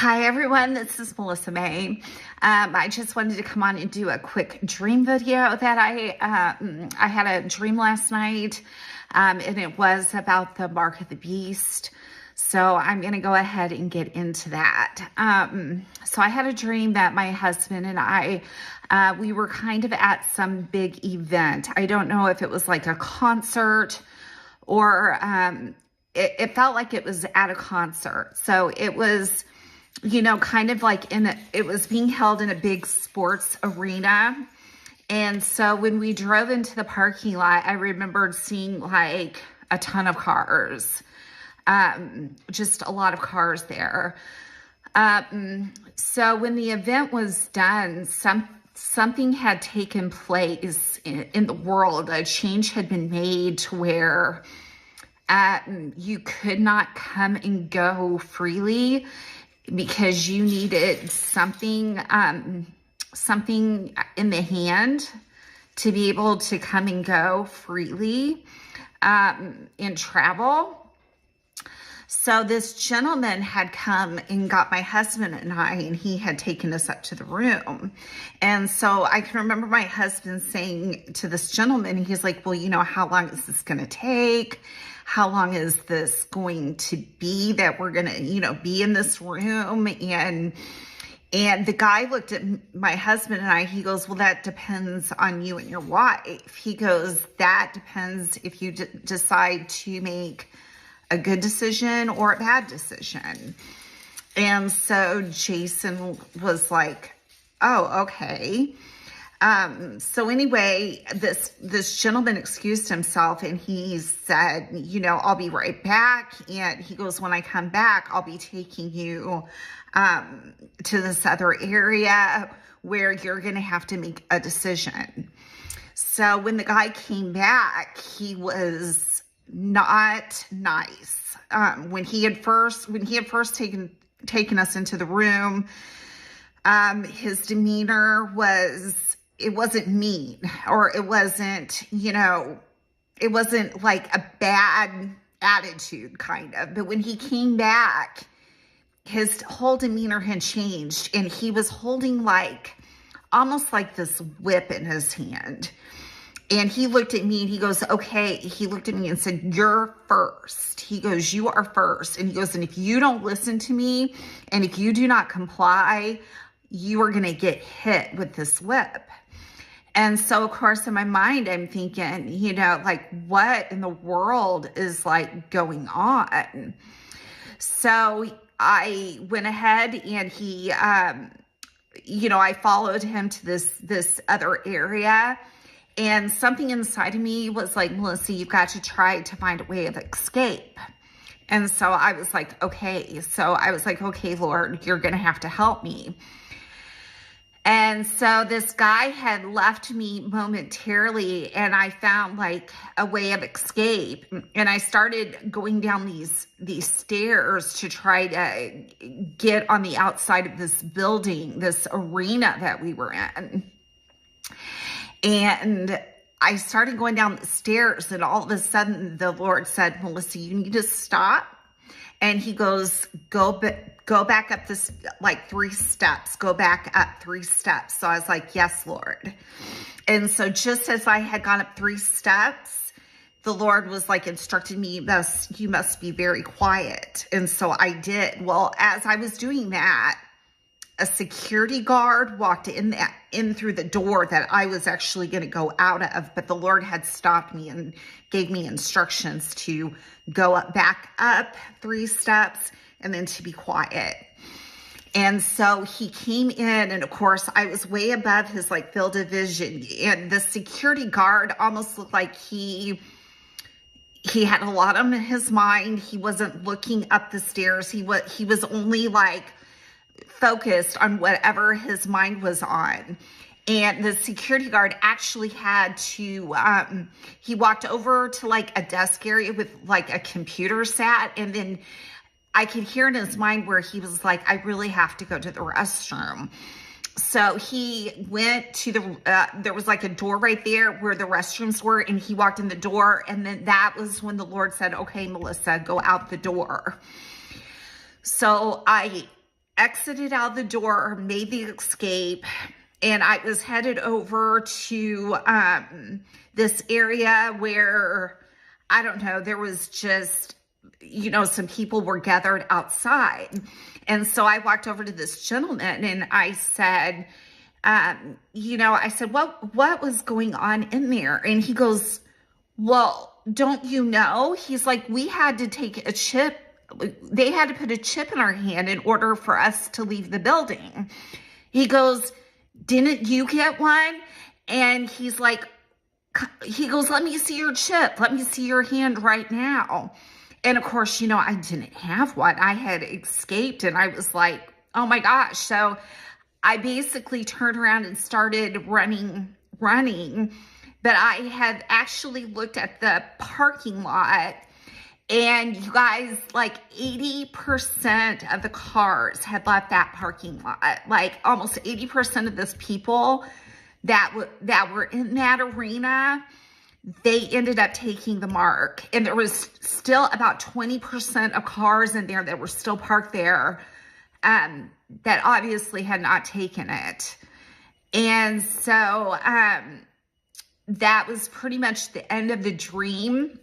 Hi everyone, this is Melissa May. I just wanted to come on and do a quick dream video that I had a dream last night, and it was about the mark of the beast. So I'm going to go ahead and get into that. So I had a dream that my husband and I, we were kind of at some big event. I don't know if it was like a concert or it felt like it was at a concert. So it was, you know, kind of like it was being held in a big sports arena. And so when we drove into the parking lot, I remembered seeing like a ton of cars, just a lot of cars there. So when the event was done, something had taken place in the world. A change had been made to where you could not come and go freely because you needed something in the hand to be able to come and go freely and travel. So this gentleman had come and got my husband and I, and he had taken us up to the room. And so I can remember my husband saying to this gentleman, he's like, well, you know, how long is this going to take? How long is this going to be that we're going to, you know, be in this room? And the guy looked at my husband and I, he goes, well, that depends on you and your wife. He goes, that depends if you decide to make a good decision or a bad decision. And so Jason was like, oh, okay. So anyway, this gentleman excused himself and he said, you know, I'll be right back. And he goes, when I come back, I'll be taking you to this other area where you're going to have to make a decision. So when the guy came back, he was not nice. When he had first taken us into the room, his demeanor was, it wasn't mean, or it wasn't, you know, it wasn't like a bad attitude kind of, but when he came back, his whole demeanor had changed and he was holding like, almost like this whip in his hand. And he looked at me and he goes, okay, he looked at me and said, you're first. He goes, you are first. And he goes, and if you don't listen to me and if you do not comply, you are going to get hit with this whip. And so, of course, in my mind, I'm thinking, you know, like what in the world is like going on? So I went ahead and he, you know, I followed him to this other area. And something inside of me was like, Melissa, you've got to try to find a way of escape. And so I was like, okay. So I was like, okay, Lord, you're going to have to help me. And so this guy had left me momentarily and I found like a way of escape. And I started going down these stairs to try to get on the outside of this building, this arena that we were in. And I started going down the stairs and all of a sudden the Lord said, Melissa, you need to stop. And he goes, go back up this, like 3 steps, go back up 3 steps. So I was like, yes, Lord. And so just as I had gone up 3 steps, the Lord was like instructing me, you must be very quiet. And so I did. Well, as I was doing that, a security guard walked in through the door that I was actually going to go out of, but the Lord had stopped me and gave me instructions to go back up 3 steps and then to be quiet. And so he came in and of course I was way above his like field of vision, and the security guard almost looked like he had a lot on his mind. He wasn't looking up the stairs. He was only like focused on whatever his mind was on. And the security guard actually had to, he walked over to like a desk area with like a computer sat. And then I could hear in his mind where he was like, I really have to go to the restroom. So he went to there was like a door right there where the restrooms were, and he walked in the door. And then that was when the Lord said, okay, Melissa, go out the door. So I exited out the door, made the escape, and I was headed over to this area where, I don't know, there was just, you know, some people were gathered outside. And so I walked over to this gentleman and I said, you know, I said, what was going on in there? And he goes, well, don't you know? He's like, we had to take a chip. They had to put a chip in our hand in order for us to leave the building. He goes, didn't you get one? And he's like, he goes, let me see your chip. Let me see your hand right now. And of course, you know, I didn't have one. I had escaped and I was like, oh my gosh. So I basically turned around and started running. But I had actually looked at the parking lot, and you guys, like 80% of the cars had left that parking lot. Like almost 80% of those people that were in that arena, they ended up taking the mark. And there was still about 20% of cars in there that were still parked there that obviously had not taken it. And so that was pretty much the end of the dream.